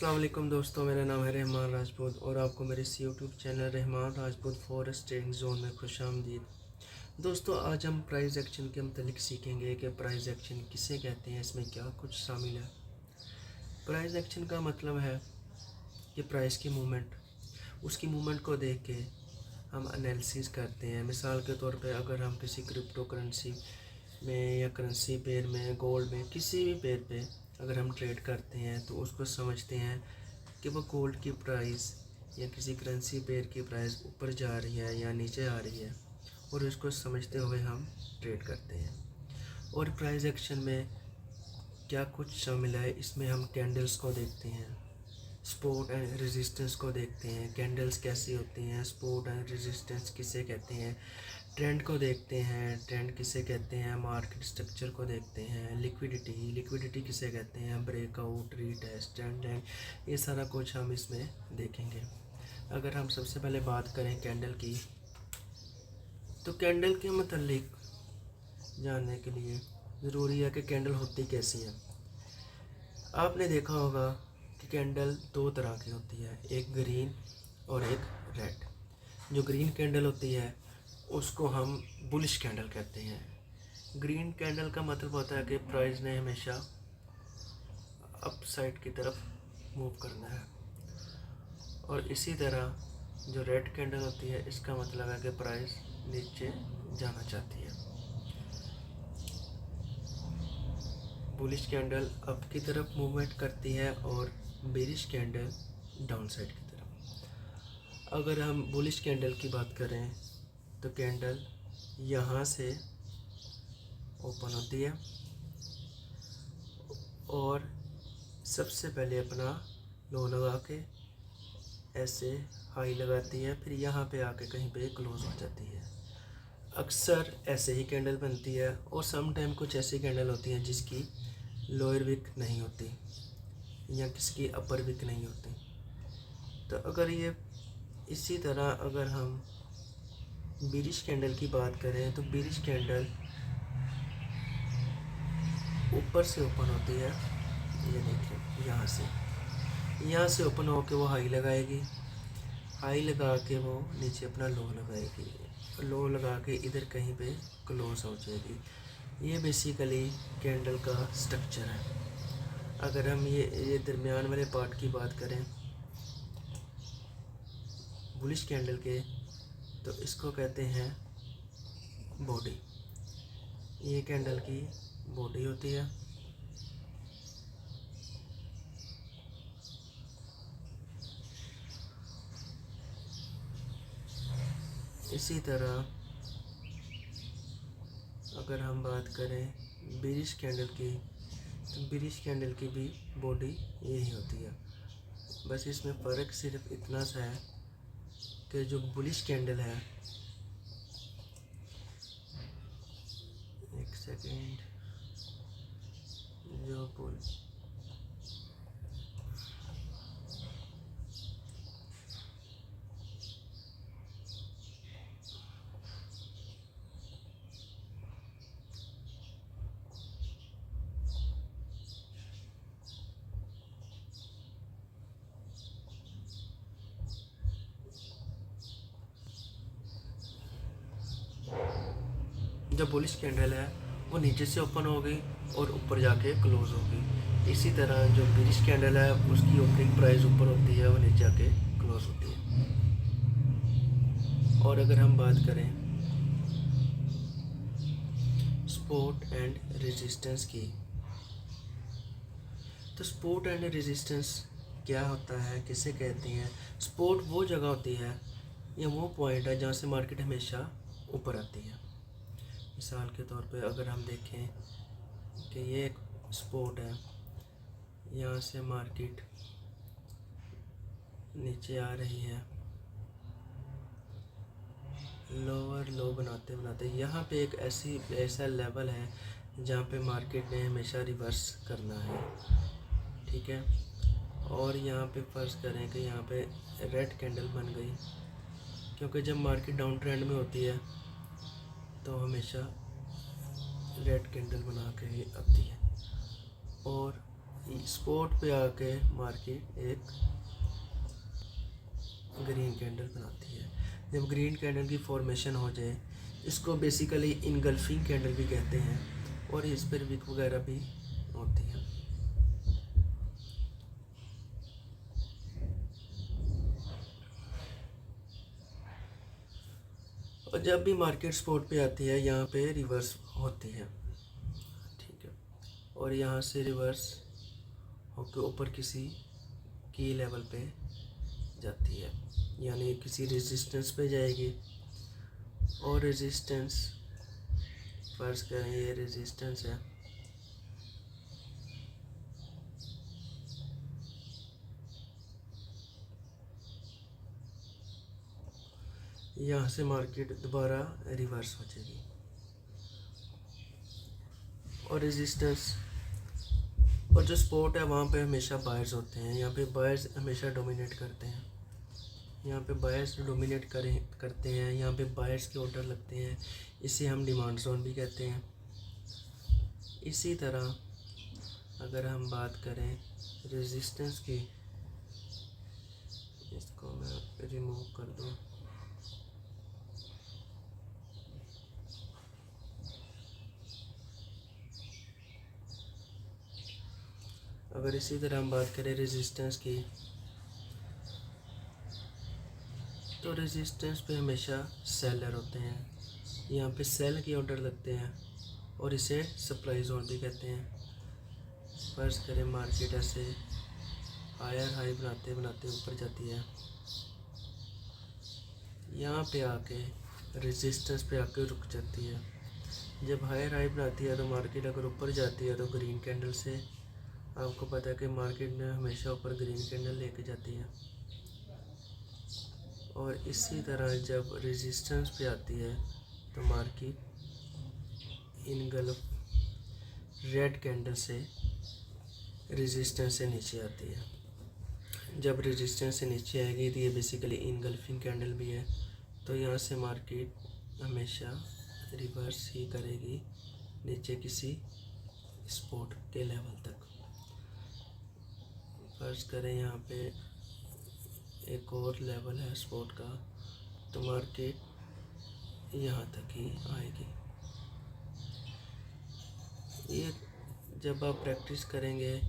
अस्सलाम वालेकुम दोस्तों, मेरा नाम है रहमान राजपूत और आपको मेरे इस YouTube channel Rahman Rajput forest trading zone में खुशामदीद। दोस्तों, आज हम प्राइस एक्शन के मतलब सीखेंगे कि प्राइस एक्शन किसे कहते हैं, इसमें क्या कुछ शामिल है। प्राइस एक्शन का मतलब है कि प्राइस की मूवमेंट, उसकी मूवमेंट को देख के हम एनालिसिस करते हैं। मिसाल के तौर पे अगर हम किसी क्रिप्टो करेंसी में या करेंसी पेयर में, गोल्ड में, किसी भी पेयर पे अगर हम ट्रेड करते हैं तो उसको समझते हैं कि वो गोल्ड की प्राइस या किसी करेंसी पेयर की प्राइस ऊपर जा रही है या नीचे आ रही है, और इसको समझते हुए हम ट्रेड करते हैं। और प्राइस एक्शन में क्या कुछ शामिल है, इसमें हम कैंडल्स को देखते हैं, सपोर्ट एंड रेजिस्टेंस को देखते हैं, कैंडल्स कैसी होती हैं, सपोर्ट एंड रेजिस्टेंस किसे कहते हैं, ट्रेंड को देखते हैं, ट्रेंड किसे कहते हैं, मार्केट स्ट्रक्चर को देखते हैं, लिक्विडिटी किसे कहते हैं, ब्रेकआउट, रीटेस्ट, ट्रेंड लाइन, ये सारा कुछ हम इसमें देखेंगे। अगर हम सबसे पहले बात करें कैंडल की, तो कैंडल के मतलब जानने के लिए ज़रूरी है कि कैंडल होती कैसी है। आपने देखा होगा कि कैंडल दो तरह की होती है, एक ग्रीन और एक रेड। जो ग्रीन कैंडल होती है उसको हम बुलिश कैंडल कहते हैं। ग्रीन कैंडल का मतलब होता है कि प्राइस ने हमेशा अप साइड की तरफ मूव करना है, और इसी तरह जो रेड कैंडल होती है इसका मतलब है कि प्राइस नीचे जाना चाहती है। बुलिश कैंडल अप की तरफ मूवमेंट करती है और बेरिश कैंडल डाउन साइड की तरफ। अगर हम बुलिश कैंडल की बात करें तो कैंडल यहाँ से ओपन होती है और सबसे पहले अपना लो लगा के ऐसे हाई लगाती है, फिर यहाँ पे आके कहीं पे क्लोज हो जाती है। अक्सर ऐसे ही कैंडल बनती है, और सम टाइम कुछ ऐसी कैंडल होती हैं जिसकी लोअर विक नहीं होती या किसकी अपर विक नहीं होती। तो अगर ये इसी तरह अगर हम बेरिश कैंडल की बात करें तो बेरिश कैंडल ऊपर से ओपन होती है, ये देखिए यहाँ से ओपन होकर वो हाई लगाएगी, हाई लगा के वो नीचे अपना लो लगाएगी, लो लगा के इधर कहीं पे क्लोज हो जाएगी। ये बेसिकली कैंडल का स्ट्रक्चर है। अगर हम ये दरमियान वाले पार्ट की बात करें बुलिश कैंडल के, तो इसको कहते हैं बॉडी। ये कैंडल की बॉडी होती है। इसी तरह अगर हम बात करें बेरिश कैंडल की, तो बेरिश कैंडल की भी बॉडी यही होती है। बस इसमें फ़र्क सिर्फ इतना सा है कि जो बुलिश कैंडल है, एक सेकेंड, जो बुलिश कैंडल है वो नीचे से ओपन हो गई और ऊपर जाके क्लोज हो गई। इसी तरह जो बेरिश कैंडल है उसकी ओपनिंग प्राइस ऊपर होती है, वो नीचे जाके क्लोज होती है। और अगर हम बात करें सपोर्ट एंड रेजिस्टेंस की, तो सपोर्ट एंड रेजिस्टेंस क्या होता है, किसे कहते हैं। सपोर्ट वो जगह होती है या वो पॉइंट है जहाँ से मार्केट हमेशा ऊपर आती है। मिसाल के तौर पे अगर हम देखें कि ये एक सपोर्ट है, यहाँ से मार्केट नीचे आ रही है, लोअर लो बनाते बनाते यहाँ पे एक ऐसा लेवल है जहाँ पे मार्केट ने हमेशा रिवर्स करना है, ठीक है। और यहाँ पे फर्ज करें कि यहाँ पे रेड कैंडल बन गई, क्योंकि जब मार्केट डाउन ट्रेंड में होती है तो हमेशा रेड कैंडल बना के ही आती है। और स्पॉट पे आके मार्केट एक ग्रीन कैंडल बनाती है। जब ग्रीन कैंडल की फॉर्मेशन हो जाए, इसको बेसिकली इनगल्फिंग कैंडल भी कहते हैं, और इस पर विक वगैरह भी होती है। और जब भी मार्केट स्पॉट पे आती है, यहाँ पे रिवर्स होती है, ठीक है, और यहाँ से रिवर्स होकर ऊपर किसी की लेवल पे जाती है, यानी किसी रेजिस्टेंस पे जाएगी। और रेजिस्टेंस, फर्ज करें ये रेजिस्टेंस है, यहाँ से मार्केट दोबारा रिवर्स हो जाएगी। और रेजिस्टेंस और जो स्पॉट है वहाँ पे हमेशा बायर्स होते हैं, यहाँ पे बायर्स हमेशा डोमिनेट करते हैं, यहाँ पे बायर्स डोमिनेट करते हैं, यहाँ पे बायर्स के ऑर्डर लगते हैं, इसे हम डिमांड जोन भी कहते हैं। इसी तरह अगर हम बात करें रेजिस्टेंस की, इसको मैं रिमूव कर दूँ, अगर इसी तरह हम बात करें रेजिस्टेंस की, तो रेजिस्टेंस पे हमेशा सेलर होते हैं, यहाँ पे सेल के ऑर्डर लगते हैं, और इसे सप्लाई जोन भी कहते हैं। फर्ज करें मार्केट ऐसे हायर हाई बनाते बनाते ऊपर जाती है, यहाँ पे आके रेजिस्टेंस पे आके रुक जाती है। जब हायर हाई बनाती है तो मार्केट अगर ऊपर जाती है तो ग्रीन कैंडल से, आपको पता है कि मार्केट में हमेशा ऊपर ग्रीन कैंडल लेके जाती है। और इसी तरह जब रेजिस्टेंस पे आती है तो मार्केट इनगल्फ रेड कैंडल से रेजिस्टेंस से नीचे आती है। जब रेजिस्टेंस से नीचे आएगी तो ये बेसिकली इनगल्फिंग कैंडल भी है, तो यहाँ से मार्केट हमेशा रिवर्स ही करेगी नीचे किसी स्पॉट के लेवल तक। फर्ज करें यहाँ पे एक और लेवल है स्पॉट का, तो मार्केट यहाँ तक ही आएगी। ये जब आप प्रैक्टिस करेंगे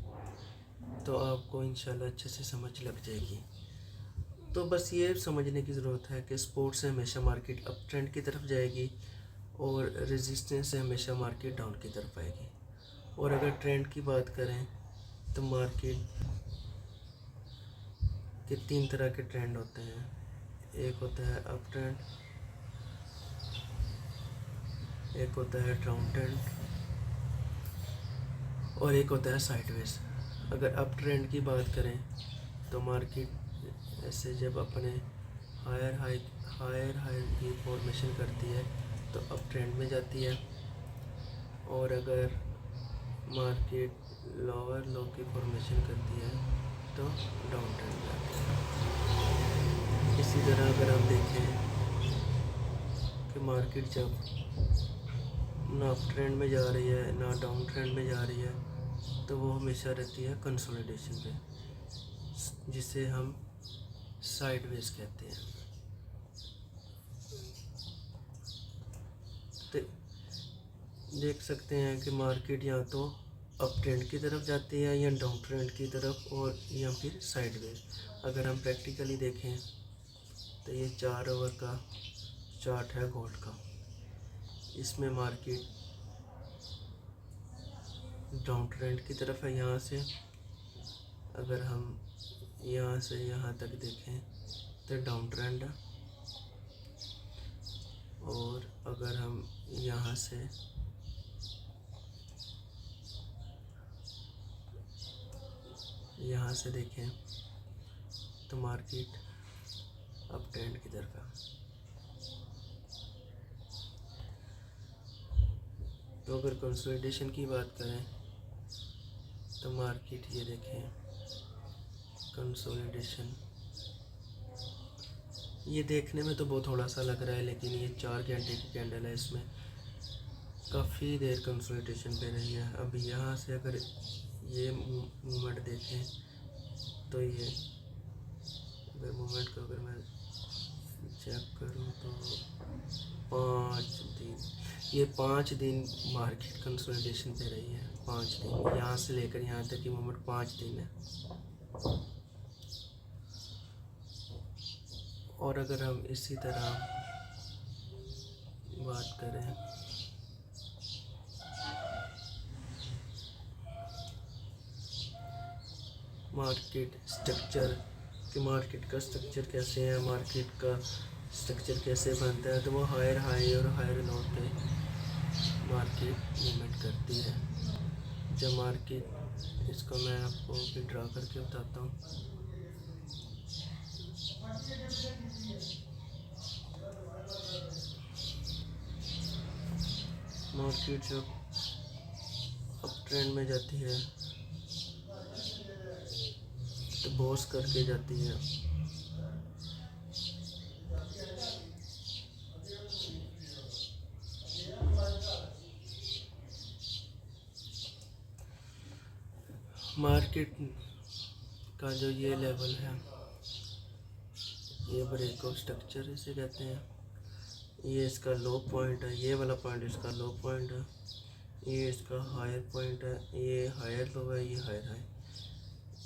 तो आपको इंशाल्लाह अच्छे से समझ लग जाएगी। तो बस ये समझने की ज़रूरत है कि स्पॉट से हमेशा मार्केट अप ट्रेंड की तरफ जाएगी, और रेजिस्टेंस से हमेशा मार्केट डाउन की तरफ आएगी। और अगर ट्रेंड की बात करें तो मार्केट के 3 तरह के ट्रेंड होते हैं। एक होता है अप ट्रेंड, एक होता है डाउन ट्रेंड, और एक होता है साइडवेज। अगर अप ट्रेंड की बात करें तो मार्केट ऐसे जब अपने हायर हाई की फॉर्मेशन करती है तो अप ट्रेंड में जाती है, और अगर मार्केट लोअर लो की फॉर्मेशन करती है तो डाउन ट्रेंड में जाती है। इसी तरह अगर हम देखें कि मार्केट जब ना अप ट्रेंड में जा रही है ना डाउन ट्रेंड में जा रही है, तो वो हमेशा रहती है कंसोलिडेशन पे, जिसे हम साइडवेज कहते हैं। तो देख सकते हैं कि मार्केट या तो अप ट्रेंड की तरफ जाती है या डाउन ट्रेंड की तरफ, और या फिर साइडवेज। अगर हम प्रैक्टिकली देखें तो ये 4 आवर का चार्ट है गोल्ड का, इसमें मार्केट डाउन ट्रेंड की तरफ है यहाँ से। अगर हम यहाँ से यहाँ तक देखें तो डाउन ट्रेंड है, और अगर हम यहाँ से देखें तो मार्केट अप ट्रेंड की तरफ है। तो अगर कंसोलिडेशन की बात करें तो मार्केट ये देखें कंसोलिडेशन, ये देखने में तो बहुत थोड़ा सा लग रहा है, लेकिन ये 4 घंटे की कैंडल है, इसमें काफ़ी देर कंसोलिडेशन पे रही है। अब यहाँ से अगर ये मूवमेंट देखें तो ये अगर मूवमेंट को अगर मैं चेक करूँ तो 5 दिन, ये 5 दिन मार्केट कंसोलिडेशन पे रही है। 5 दिन यहाँ से लेकर यहाँ तक की मूवमेंट 5 दिन है। और अगर हम इसी तरह बात करें मार्केट स्ट्रक्चर कि मार्केट का स्ट्रक्चर कैसे है, मार्केट का स्ट्रक्चर कैसे बनता है, तो वो हायर हाई और हायर लो पे मार्केट मूवमेंट करती है। जब मार्केट, इसको मैं आपको भी ड्रा करके बताता हूँ। मार्केट जब अप ट्रेंड में जाती है तो बॉस करके जाती है। मार्केट का जो ये लेवल है, ये ब्रेक ऑफ स्ट्रक्चर इसे कहते हैं। ये इसका लो पॉइंट है, ये वाला पॉइंट इसका लो पॉइंट है, ये इसका हायर पॉइंट है, ये हायर लो है, ये हायर हाई।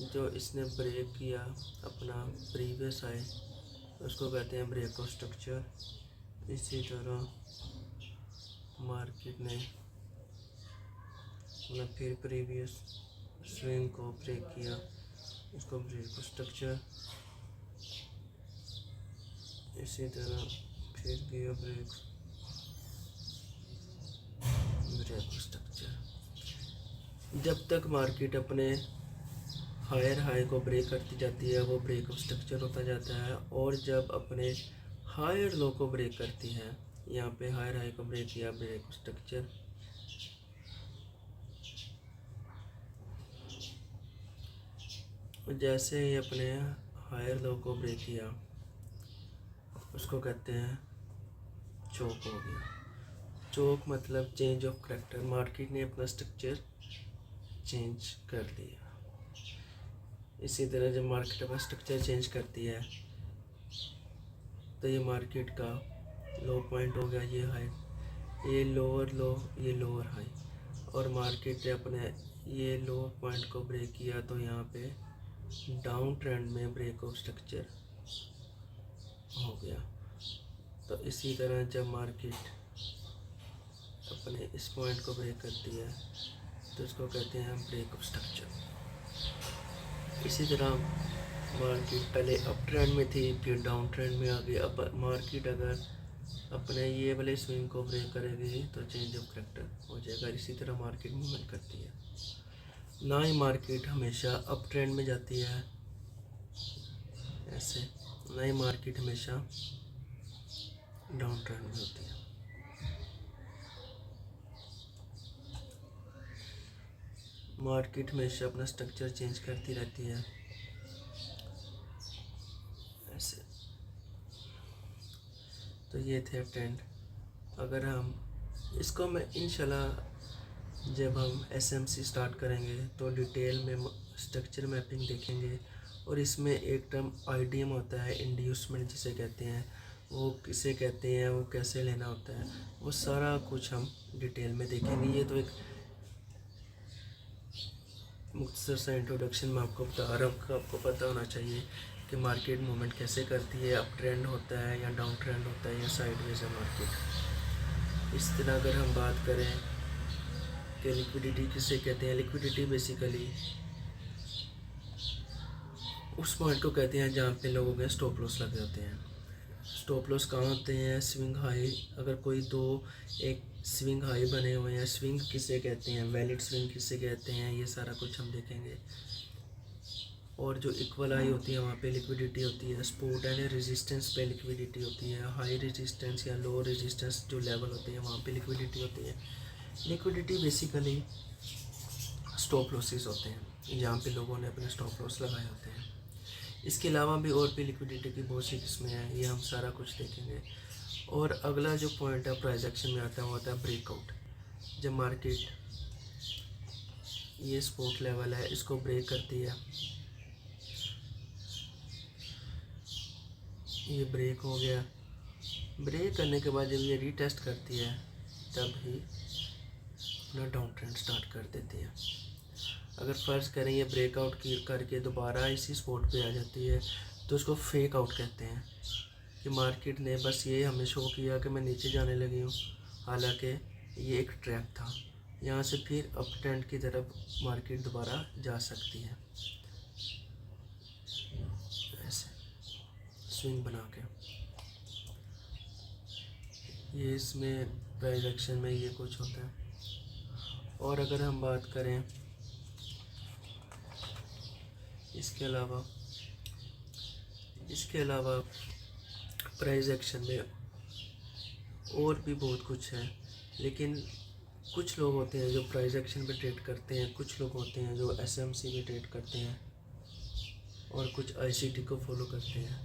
जो इसने ब्रेक किया अपना प्रीवियस हाई उसको कहते हैं ब्रेक ऑफ स्ट्रक्चर। इसी तरह मार्केट ने फिर प्रीवियस स्विंग को ब्रेक किया, उसको ब्रेक ऑफ स्ट्रक्चर। इसी तरह फिर किया ब्रेक ऑफ स्ट्रक्चर। जब तक मार्केट अपने हायर हाई को ब्रेक करती जाती है वो ब्रेक ऑफ स्ट्रक्चर होता जाता है। और जब अपने हायर लो को ब्रेक करती है, यहाँ पे हायर हाई को ब्रेक किया, ब्रेक ऑफ स्ट्रक्चर। जैसे ही अपने हायर लो को ब्रेक किया उसको कहते हैं चोक हो गया। चोक मतलब चेंज ऑफ करैक्टर, मार्केट ने अपना स्ट्रक्चर चेंज कर दिया। इसी तरह जब मार्केट अपना स्ट्रक्चर चेंज करती है तो ये मार्केट का लो पॉइंट हो गया, ये हाई, ये लोअर लो, ये लोअर हाई। और मार्केट ने अपने ये लो पॉइंट को ब्रेक किया तो यहाँ पे डाउन ट्रेंड में ब्रेक ऑफ स्ट्रक्चर हो गया। तो इसी तरह जब मार्केट अपने इस पॉइंट को ब्रेक करती है तो इसको कहते हैं ब्रेक ऑफ स्ट्रक्चर। इसी तरह मार्केट पहले अप ट्रेंड में थी, फिर डाउन ट्रेंड में आ गई। अब मार्केट अगर अपने ये वाले स्विंग को ब्रेक करेगी तो चेंज ऑफ करैक्टर हो जाएगा। इसी तरह मार्केट मूवमेंट करती है। ना ही मार्केट हमेशा अप ट्रेंड में जाती है ऐसे, ना ही मार्केट हमेशा डाउन ट्रेंड में होती है। मार्केट हमेशा अपना स्ट्रक्चर चेंज करती रहती है ऐसे। तो ये थे ट्रेंड। अगर हम इसको मैं इंशाल्लाह जब हम एसएमसी स्टार्ट करेंगे तो डिटेल में स्ट्रक्चर मैपिंग देखेंगे। और इसमें एक टर्म आईडीएम होता है, इंड्यूसमेंट जिसे कहते हैं, वो किसे कहते हैं, वो कैसे लेना होता है, वो सारा कुछ हम डिटेल में देखेंगे। ये तो एक मुख्तसर सा इंट्रोडक्शन में आपको बता रहा हूँ। आपको पता होना चाहिए कि मार्केट मूवमेंट कैसे करती है, अप ट्रेंड होता है या डाउन ट्रेंड होता है या साइडवेज है मार्केट। इस तरह अगर हम बात करें कि लिक्विडिटी किसे कहते हैं, लिक्विडिटी बेसिकली उस पॉइंट को कहते हैं जहाँ पे लोगों के स्टॉप लॉस लगे होते हैं। स्टॉप लॉस कहाँ होते हैं? स्विंग हाई, अगर कोई दो एक स्विंग हाई बने हुए हैं, स्विंग किसे कहते हैं, वैलिड स्विंग किसे कहते हैं, ये सारा कुछ हम देखेंगे। और जो इक्वल हाई होती है वहाँ पे लिक्विडिटी होती है। सपोर्ट एंड रेजिस्टेंस पे लिक्विडिटी होती है। हाई रेजिस्टेंस या लो रेजिस्टेंस जो लेवल होते हैं वहाँ पे लिक्विडिटी होती है। लिक्विडिटी बेसिकली स्टॉप लॉसेस होते हैं जहाँ पे लोगों ने अपने स्टॉप लॉस लगाए होते हैं। इसके अलावा भी और भी लिक्विडिटी की बहुत सी किस्में हैं, ये हम सारा कुछ देखेंगे। और अगला जो पॉइंट है प्राइस एक्शन में आता है वो होता है ब्रेकआउट। जब मार्केट ये स्पोर्ट लेवल है, इसको ब्रेक करती है, ये ब्रेक हो गया। ब्रेक करने के बाद जब ये रीटेस्ट करती है तब ही अपना डाउन ट्रेंड स्टार्ट कर देती है। अगर फ़र्ज़ करें ये ब्रेकआउट की करके दोबारा इसी स्पॉट पे आ जाती है तो उसको फेक आउट कहते हैं कि मार्केट ने बस ये हमें शो किया कि मैं नीचे जाने लगी हूँ, हालांकि ये एक ट्रैप था। यहाँ से फिर अप ट्रेंड की तरफ मार्केट दोबारा जा सकती है, ऐसे स्विंग बना के। ये इसमें प्राइस एक्शन में ये कुछ होता है। और अगर हम बात करें इसके अलावा प्राइस एक्शन में और भी बहुत कुछ है, लेकिन कुछ लोग होते हैं जो प्राइस एक्शन पे ट्रेड करते हैं, कुछ लोग होते हैं जो एसएमसी पे ट्रेड करते हैं और कुछ आईसीटी को फॉलो करते हैं।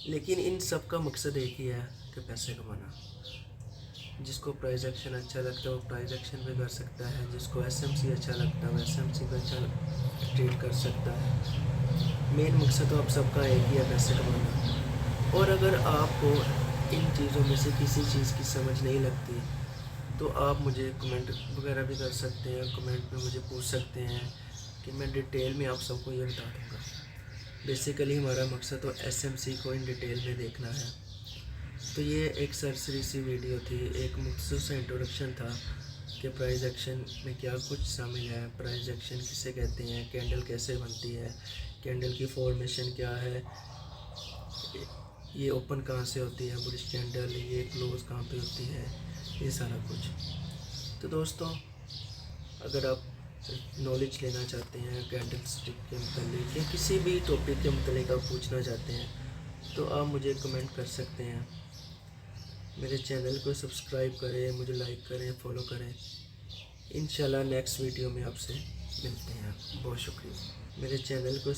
लेकिन इन सब का मकसद एक ही है कि पैसे कमाना। जिसको प्राइस एक्शन अच्छा लगता है वो प्राइस एक्शन पे कर सकता है, जिसको एसएमसी अच्छा लगता है वो एसएमसी पे अच्छा ट्रेड कर सकता है। मेन मकसद तो आप सबका एक ही है, पैसे कमाना। और अगर आपको इन चीज़ों में से किसी चीज़ की समझ नहीं लगती तो आप मुझे कमेंट वगैरह भी कर सकते हैं, कमेंट में मुझे पूछ सकते हैं कि मैं डिटेल में आप सबको ये बता दूँगा। बेसिकली हमारा मकसद तो एसएमसी को इन डिटेल में देखना है। तो ये एक सरसरी सी वीडियो थी, एक मुख्तसर सा इंट्रोडक्शन था कि प्राइस एक्शन में क्या कुछ शामिल है, प्राइस एक्शन किसे कहते हैं, कैंडल कैसे बनती है, कैंडल की फॉर्मेशन क्या है, ये ओपन कहाँ से होती है बुलिश कैंडल, ये क्लोज कहाँ पे होती है, ये सारा कुछ। तो दोस्तों अगर आप नॉलेज लेना चाहते हैं कैंडल स्टिक के मतलब या किसी भी टॉपिक के मतलब आप पूछना चाहते हैं तो आप मुझे कमेंट कर सकते हैं। मेरे चैनल को सब्सक्राइब करें, मुझे लाइक करें, फॉलो करें। इंशाल्लाह नेक्स्ट वीडियो में आपसे मिलते हैं। बहुत शुक्रिया। मेरे चैनल को